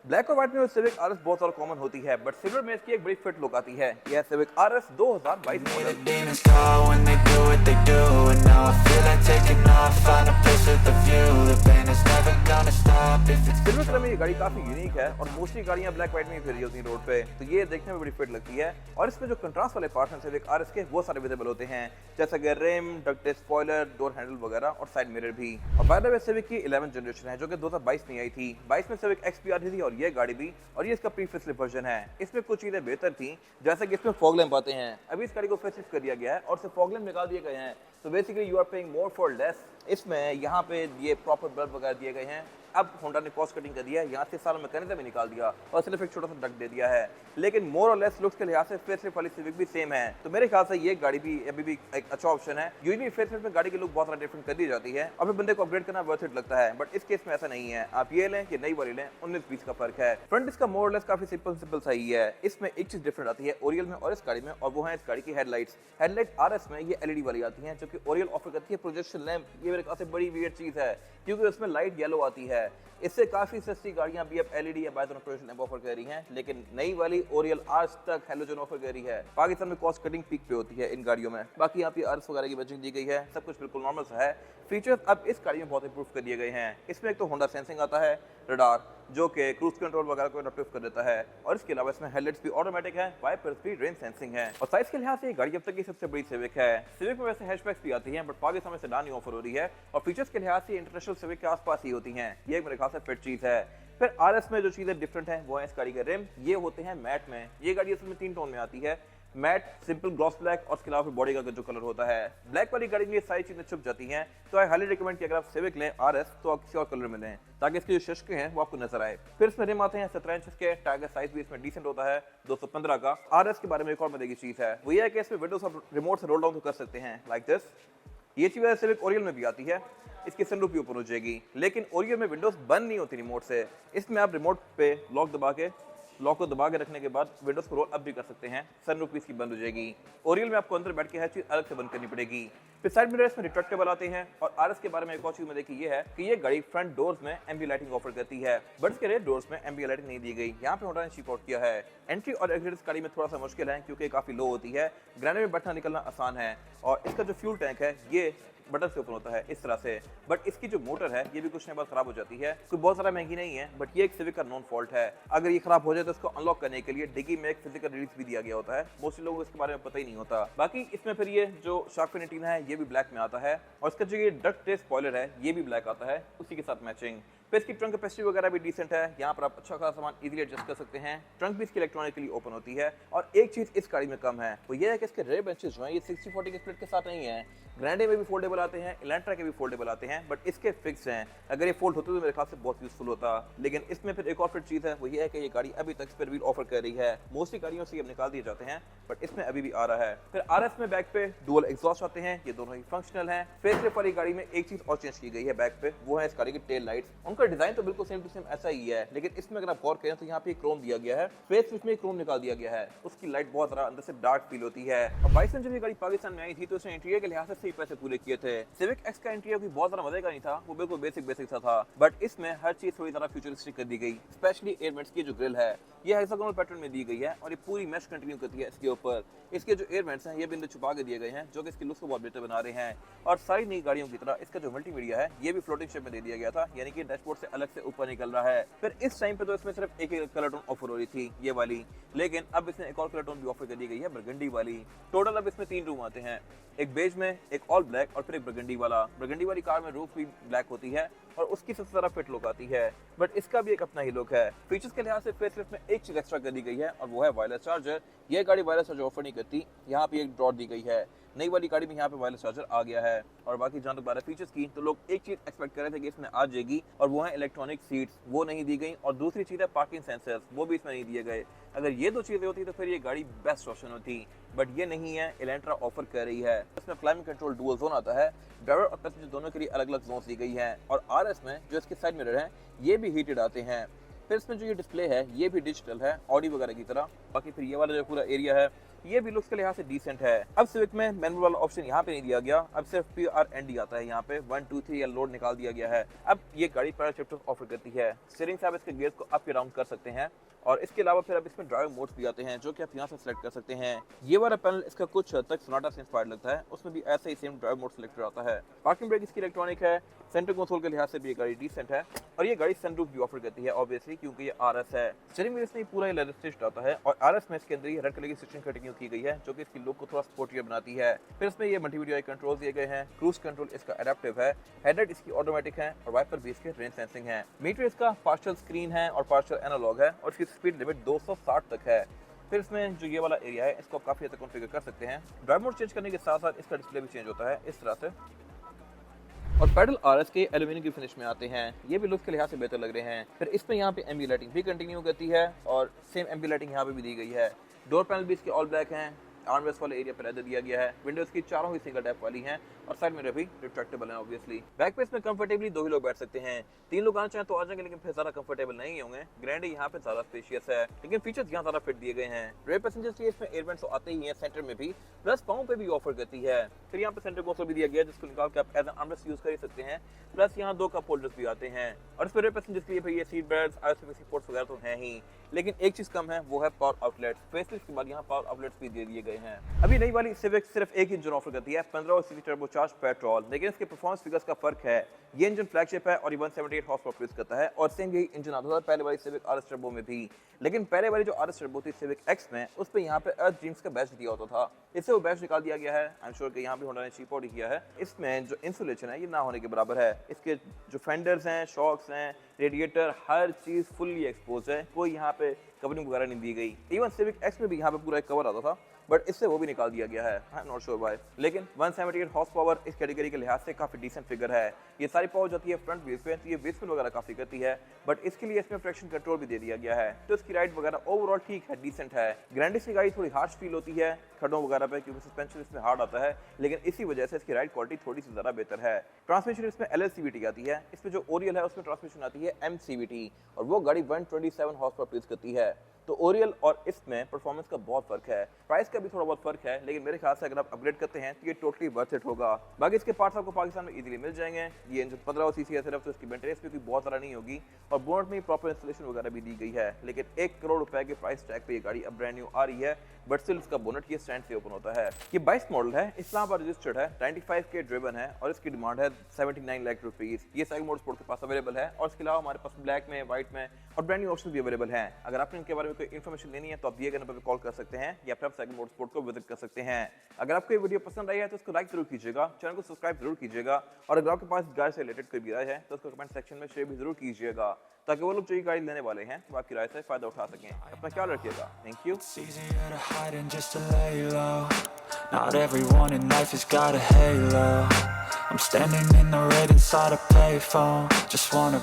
Black और white में civic RS बहुत ज्यादा कॉमन होती है, बट सिल्वर में इसकी एक बड़ी फिट लुक आती है। यह civic RS 2022 model. Silver colour में ये गाड़ी काफी यूनिक है और मोस्टली गाड़ियां ब्लैक व्हाइट में ही फिर रही होती हैं रोड पे, तो ये देखने में बड़ी फिट लगती है। और इसमें जो कंट्रास्ट वाले पार्ट्स हैं सिविक आरएस के वो सारे विजिबल होते हैं, जैसे कि rim, ducted spoiler, door handle वगैरह और साइड मिरर भी। और बाय द वे सिविक की 11th जनरेशन है जो कि 2022 में आई थी। 22 में सिविक एक्सपी आ रही थी और ये गाड़ी भी, और ये इसका प्री फेसलिफ्ट वर्जन है। इसमें कुछ चीजें बेहतर थी, जैसे कि इसमें फॉग लैंप आते हैं। अभी इस गाड़ी को फेसलिफ्ट कर दिया गया है और सिर्फ फॉग लैंप निकाल दिए गए हैं, तो basically you are paying more for less. इसमें यहाँ पे ये प्रॉपर बल्ब वगैरह दिए गए हैं। अब होंडा ने कॉस्ट कटिंग कर दिया है, यहाँ से सारा मैकेनिज्म भी निकाल दिया और सिर्फ एक छोटा सा डक दे दिया है, लेकिन मोर और लेस लुक्स के लिहाज से फेसलिफ्ट वाली सिविक भी सेम है। तो मेरे ख्याल से ये गाड़ी भी अभी भी एक अच्छा ऑप्शन है। यूजुअली फेसलिफ्ट में गाड़ी की लुक बहुत सारा डिफरेंट कर दी जाती है और फिर बंदे को अपग्रेड करना वर्थ इट लगता है, बट इस केस में ऐसा नहीं है। आप ये लें कि नई वाली लें, 19-20 का फर्क है। फ्रंट इसका मोर और लेस काफी सिंपल सा ही है। इसमें एक चीज डिफरेंट आती है ओरियल में और इस गाड़ी में, और वो है इस गाड़ी की हेडलाइट्स। हेडलाइट आरएस में ये एलईडी वाली आती है, जो कि ओरियल ऑफर करती है प्रोजेक्शन लैंप। ये मेरे ख्याल से बड़ी वियर्ड चीज है, क्योंकि उसमें लाइट येलो आती है। इससे काफी सस्ती गाड़ियां भी अब एलईडी या बाइजोन प्रोजेक्शन लैंप ऑफर कर रही हैं, लेकिन नई वाली ओरियल आज तक हैलोजन ऑफर कर रही है। पाकिस्तान में कॉस्ट कटिंग पीक पे होती है इन गाड़ियों में। बाकी यहाँ पे आरएस वगैरह की बजटिंग दी गई है, सब कुछ बिल्कुल नॉर्मल सा है। फीचर्स अब इस गाड़ी में बहुत इंप्रूव कर दिए गए हैं। इसमें एक तो होंडा सेंसिंग आता है, रडार जो कि क्रूज कंट्रोल वगैरह को एडप्टिव कर देता है, और इसके अलावा इसमें हेडलाइट्स भी ऑटोमेटिक है, वाइपर्स भी रेन सेंसिंग है। और साइज के लिहाज से ये गाड़ी अब तक की सबसे बड़ी सिविक है। सिविक में वैसे हैचबैक्स भी आती हैं, बट पाकिस्तान में सेडान ही ऑफर हो रही है, और फीचर्स के लिहाज से इंटरनेशनल सिविक के आसपास ही होती हैं। ये मेरे ख्याल से फिट चीज है। फिर आरएस में जो चीजें डिफरेंट हैं वो है इस गाड़ी के रिम। ये होते हैं मैट में। ये गाड़ी असल में 3 टोन में आती है, मैट, सिंपल ग्लॉस ब्लैक और इसके अलावा बॉडी का जो कलर होता है। ब्लैक वाली गाड़ी में ये सारी चीजें छुप जाती हैं, तो आई हाईली रिकमेंड कि अगर आप सिविक लें आरएस तो आप किसी और कलर में लें, ताकि इसके जो शशके हैं वो आपको नजर आए। फिर इसमें रिम आते हैं 17 इंच के। टायर साइज भी इसमें डिसेंट होता है, 215 का। आरएस के बारे में एक और मजे की चीज है, वो ये है कि इसमें विंडोज आप रिमोट से रोल डाउन तो कर सकते हैं, लाइक दिस। ये चीज सिविक ओरियल में भी आती है। इसकी सनरूफ भी ओपन हो जाएगी, लेकिन ओरियल में विंडोज बंद नहीं होती रिमोट से। इसमें आप रिमोट पे लॉक को दबा के रखने के बाद विंडोज को रोल अप भी कर सकते हैं। सनरूफ इसकी बंद हो जाएगी। ओरियल में आपको अंदर बैठ के हर चीज अलग से बंद करनी पड़ेगी। फिर साइड मिरर्स में रिट्रैक्टेबल आते हैं। और आरएस के बारे में एक और चीज में देखी ये है कि ये गाड़ी फ्रंट डोर्स में एम्बिएंट लाइटिंग ऑफर करती है, बट इसके रेयर डोर्स में एम्बिएंट लाइटिंग नहीं दी गई। यहाँ पे होंडा ने चीप आउट किया है। एंट्री और एग्जिट इस गाड़ी में थोड़ा सा मुश्किल है, क्योंकि काफी लो होती है। ग्रैंडे में बैठना निकलना आसान है, और इसका जो फ्यूल टैंक है ये बटन से ओपन होता है इस तरह से। बट इसकी जो मोटर है ये भी कुछ टाइम बाद खराब हो जाती है। कोई बहुत सारा महंगी नहीं है, बट ये एक सिविक का नॉन फॉल्ट है। अगर ये खराब हो जाए तो इसको अनलॉक करने के लिए डिग्गी में एक फिजिकल रिलीज भी दिया गया होता है। मोस्टली लोगों को इसके बारे में पता ही नहीं होता। बाकी इसमें फिर ये जो शार्क फिन एंटीना है ये भी ब्लैक में आता है, और इसका जो ये डक्टेड स्पॉइलर है ये भी ब्लैक आता है उसी के साथ मैचिंग। फिर इसकी ट्रंक कैपेसिटी वगैरह भी डिसेंट है। यहाँ पर आप अच्छा खासा सामान इजीली एडजस्ट कर सकते हैं। ट्रंक भी इसकी इलेक्ट्रॉनिकली ओपन होती है। और एक चीज इस गाड़ी में कम है, वो ये है कि इसके रेयर बेंचेस जो हैं ये 60-40 के स्प्लिट के साथ नहीं है। ग्रैंडे में भी फोल्डेबल आते हैं, इलेंट्रा के भी फोल्डेबल आते हैं, बट इसके फिक्स हैं। अगर ये फोल्ड होते तो मेरे ख्याल से बहुत यूजफुल होता। लेकिन इसमें फिर एक और फिर चीज है, वो ये है कि ये गाड़ी अभी तक स्पेयर व्हील ऑफर कर रही है। मोस्टली गाड़ियों से ये निकाल दिए जाते हैं, बट इसमें अभी भी आ रहा है। फिर आरएस में बैक पे डुअल एग्जॉस्ट आते हैं, ये दोनों ही फंक्शनल हैं। फेसलिफ्ट वाली गाड़ी में एक चीज और चेंज की गई है बैक पे, वो है इस गाड़ी की टेल लाइट्स। उनका डिजाइन तो बिल्कुल सेम टू सेम ऐसा ही है, लेकिन इसमें अगर आप गौर करें तो यहाँ पे क्रोम दिया गया है। फेसलिफ्ट में क्रोम निकाल दिया गया है, उसकी लाइट बहुत ज्यादा अंदर से डार्क फील होती है। और 22 में जब ये गाड़ी पाकिस्तान में आई थी तो उसने इंटीरियर के लिहाज से ही पैसे पूरे किए थे। सिविक एक्स का इंटीरियर भी बहुत ज्यादा मजे का नहीं था, वो बिल्कुल बेसिक सा था, बट इसमें हर चीज थोड़ी ज्यादा फ्यूचरिस्टिक कर दी गई। स्पेशली एयरवेंट्स की जो ग्रिल है ये हेक्सागोनल पैटर्न में दी गई है, और ये पूरी मैश कंटिन्यू करती है इसके ऊपर। इसके जो एयरवेंट्स हैं ये भी अंदर छुपा के दिए गए हैं, जो कि इसकी लुक्स को बहुत बेहतर बना रहे हैं। और सारी नई गाड़ियों की तरह इसका जो मल्टीमीडिया है ये भी फ्लोटिंग शेप में दे दिया गया था, यानी कि डैशबोर्ड से अलग से ऊपर निकल रहा है। फिर इस टाइम पे तो इसमें सिर्फ एक कलर टोन ऑफर हो रही थी ये वाली, लेकिन अब इसमें एक और कलर टोन भी ऑफर कर दी गई है, बरगंडी वाली। टोटल अब इसमें 3 रूम आते हैं, एक बेज में, एक ऑल ब्लैक और फिर एक बरगंडी वाला। बरगंडी वाली कार में रूफ भी ब्लैक होती है और उसकी सबसे ज्यादा फिट लुक आती है, बट इसका भी एक अपना ही लुक है। फीचर्स के लिहाज से फेसलिफ्ट में एक चीज एक्स्ट्रा कर दी गई है, और वो है वायरलेस चार्जर। ये गाड़ी वायरलेस चार्जर ऑफर नहीं करती, यहाँ पे एक ड्रॉट दी गई है। नई वाली गाड़ी में यहाँ पे वायरलेस चार्जर आ गया है। और बाकी जहाँ तक बात है फीचर्स की, तो लोग एक चीज एक्सपेक्ट कर रहे थे कि इसमें आ जाएगी, और वो है इलेक्ट्रॉनिक सीट्स, वो नहीं दी गई। और दूसरी चीज है पार्किंग सेंसर्स, वो भी इसमें नहीं दिए गए। अगर ये 2 चीजें होती तो फिर ये गाड़ी बेस्ट ऑप्शन होती, बट ये नहीं है। इलेंट्रा ऑफर कर रही है। इसमें क्लाइमेट कंट्रोल डुअल जोन आता है, ड्राइवर और पैसेंजर दोनों के लिए अलग अलग जोन दी गई है। और आरएस में जो इसके साइड मिरर हैं ये भी हीटेड आते हैं। फिर इसमें जो ये डिस्प्ले है ये भी डिजिटल है, ऑडी वगैरह की तरह। बाकी फिर ये वाला जो पूरा एरिया है ये भी लुक्स के लिहाज से डिसेंट है। अब सिविक में मैनुअल वाला ऑप्शन यहाँ पे नहीं दिया गया, अब सिर्फ PRND आता है। यहाँ पे 1 2 3 या लोड निकाल दिया गया है। अब ये गाड़ी पैडल शिफ्टर्स ऑफर करती है। स्टीयरिंग से आप इसके गियर्स को अप या डाउन कर सकते हैं और इसके अलावा फिर अब इसमें ड्राइव मोड्स भी आते हैं जो कि आप यहाँ से सिलेक्ट कर सकते हैं। ये वाला पैनल इसका कुछ हद तक सोनाटा से इंस्पायर्ड लगता है, उसमें भी ऐसे ही सेम ड्राइव मोड सिलेक्टर आता है। पार्किंग ब्रेक इसकी इलेक्ट्रॉनिक है। सेंटर कंसोल के लिहाज से भी ये गाड़ी डिसेंट है और ये गाड़ी सनरूफ भी ऑफर करती है ऑब्वियसली, क्योंकि ये RS है। स्टीयरिंग व्हील इसमें पूरा लेदर स्टिच्ड आता है और RS में इसके अंदर ये रेड कलर की स्टिचिंग कटिंग की गई है जो कि इसकी लुक को थोड़ा स्पोर्टियर बनाती है। फिर इसमें ये मल्टीमीडिया कंट्रोल दिए गए हैं। क्रूज कंट्रोल इसका एडेप्टिव है। हेडलाइट इसकी ऑटोमेटिक है और वाइपर भी इसके रेन सेंसिंग है। मीटर इसका पार्शियल स्क्रीन है और पार्शियल एनालॉग है और इसकी स्पीड लिमिट 260 तक है। फिर इसमें जो ये वाला एरिया है इसको काफी हद तक कॉन्फ़िगर कर सकते हैं। ड्राइव मोड चेंज करने के साथ साथ इसका डिस्प्ले भी चेंज होता है इस तरह से। और पैडल RS के एल्यूमिनियम की फिनिश में आते हैं, ये भी लुक के लिहाज से बेहतर लग रहे हैं। फिर इसमें यहाँ पे एम्बी लाइटिंग भी कंटिन्यू करती है और सेम एम्बी लाइटिंग यहाँ पे भी दी गई है। डोर पैनल भी इसके ऑल ब्लैक हैं। आर्मरेस्ट वाले एरिया पर लेदर दिया गया है। विंडोज की चारों ही सिंगल टैप वाली हैं और साइड में भी रिट्रैक्टेबल है ऑब्वियसली। बैक पे इसमें कंफर्टेबली 2 ही लोग बैठ सकते हैं। 3 लोग आना चाहें तो आ जाएंगे, लेकिन फिर ज्यादा कंफर्टेबल नहीं होंगे। ग्रैंड यहाँ पे ज्यादा स्पेशियस है, लेकिन फीचर्स यहाँ ज्यादा फिट दिए गए हैं। रेयर पैसेंजर्स के इसमें एयरवेंट्स तो आते ही हैं सेंटर में भी, प्लस पाँव पे भी ऑफर करती है। फिर यहाँ पे सेंटर कंसोल भी दिया गया है जिसको निकाल के आप एज एन आर्मरेस्ट यूज कर सकते हैं। प्लस यहाँ 2 कप होल्डर्स भी आते हैं और इस पर रेयर पैसेंजर्स के लिए भाई ये सीट बेल्ट्स, ISOFIX पोर्ट्स वगैरह तो हैं ही, लेकिन एक चीज कम है वो है पावर आउटलेट्स। फेसलिफ्ट के बाद यहाँ पावर आउटलेट्स भी दे दिए गए हैं। अभी नई वाली सिविक सिर्फ एक इंजन ऑफर करती है, 15 सीसी टर्बोचार्ज पेट्रोल, लेकिन इसके परफॉर्मेंस फिगर्स का फर्क है। ये इंजन फ्लैगशिप है और ये 178 हॉर्स पावर प्रोड्यूस करता है और सेम यही इंजन आता था पहले वाली सिविक RS टर्बो में भी। लेकिन पहले वाली जो RS टर्बो थी सिविक X में, उस पे यहाँ पे अर्थ ड्रीम्स का बैच दिया होता था। इससे वो बैच निकाल दिया गया है। आई एम श्योर कि यहाँ भी होंडा ने चीप आउट किया है। इसमें जो इंसुलेशन है ये ना होने के बराबर है। इसके जो फेंडर्स हैं, शॉक्स हैं, रेडिएटर, हर चीज फुल्ली एक्सपोज है। कोई यहाँ पे कवरिंग वगैरह नहीं दी गई। इवन सिविक X में भी यहाँ पे पूरा एक कवर आता था, बट इससे वो भी निकाल दिया गया है। I am not sure why. लेकिन 178 हॉर्स पावर इस कैटेगरी के लिहाज से काफी डिसेंट फिगर है। ये सारी पावर जाती है फ्रंट व्हील्स पे, तो ये व्हील स्पिन वगैरह काफी करती है, बट इसके लिए इसमें ट्रैक्शन कंट्रोल भी दे दिया गया है, तो इसकी राइड वगैरह ओवरऑल ठीक है, डिसेंट है। ग्रैंडिस की गाड़ी थोड़ी हार्श फील होती है खड्डों वगैरह पे, क्योंकि सस्पेंशन इसमें हार्ड आता है, लेकिन इसी वजह से इसकी राइड क्वालिटी थोड़ी सी ज्यादा बेहतर है। ट्रांसमिशन इसमें LLCVT आती है। इसमें जो ओरियल है उसमें ट्रांसमिशन आती है MCVT और वो गाड़ी 127 हॉर्स पावर प्रोड्यूस करती है। तो ओरियल और इसमें परफॉर्मेंस का बहुत फर्क है। प्राइस का भी थोड़ा बहुत फर्क है, लेकिन मेरे ख्याल से अगर आप अपग्रेड करते हैं तो ये टोटली वर्थ इट होगा। बाकी इसके पार्ट्स आपको पाकिस्तान में इजीली मिल जाएंगे। ये इंजन 15 सीसी है सिर्फ, तो इसकी मेंटेनेंस भी कोई बहुत ज़्यादा नहीं होगी और बोनट में प्रॉपर इंस्टॉलेशन वगैरह भी दी गई है। लेकिन 1 करोड़ रुपए के प्राइस टैग पे ये गाड़ी अब ब्रांड न्यू आ रही है, बट स्टिल इसका बोनट ये स्टैंड से ओपन होता है। ये 22 मॉडल है, इस्लामाबाद रजिस्टर्ड है, 95K ड्रिवन है और इसकी डिमांड है 79 लाख रुपीस। ये सारे मोड स्पोर्ट के पास अवेलेबल है और इसके अलावा हमारे पास ब्लैक में, व्हाइट में और ब्रांड न्यू ऑप्शन भी अवेलेबल हैं। अगर आपने इनके बारे में कोई इन्फॉर्मेशन लेनी है तो आप दिए गए नंबर पर कॉल कर सकते हैं या फिर आप सेकंड मोड स्पोर्ट को विजिट कर सकते हैं। अगर आपको ये वीडियो पसंद आई है तो इसको लाइक जरूर कीजिएगा, चैनल को सब्सक्राइब जरूर कीजिएगा और अगर आपके पास गाड़ी से रिलेटेड कोई भी राय है तो उसको कमेंट सेक्शन में शेयर भी जरूर कीजिएगा, ताकि वो लोग जो ये गाड़ी लेने वाले हैं वो आपकी राय से फायदा उठा सकें। अपना ख्याल रखिएगा। Thank you. Not everyone in life has got a halo. I'm standing in the red inside a payphone. Just wanna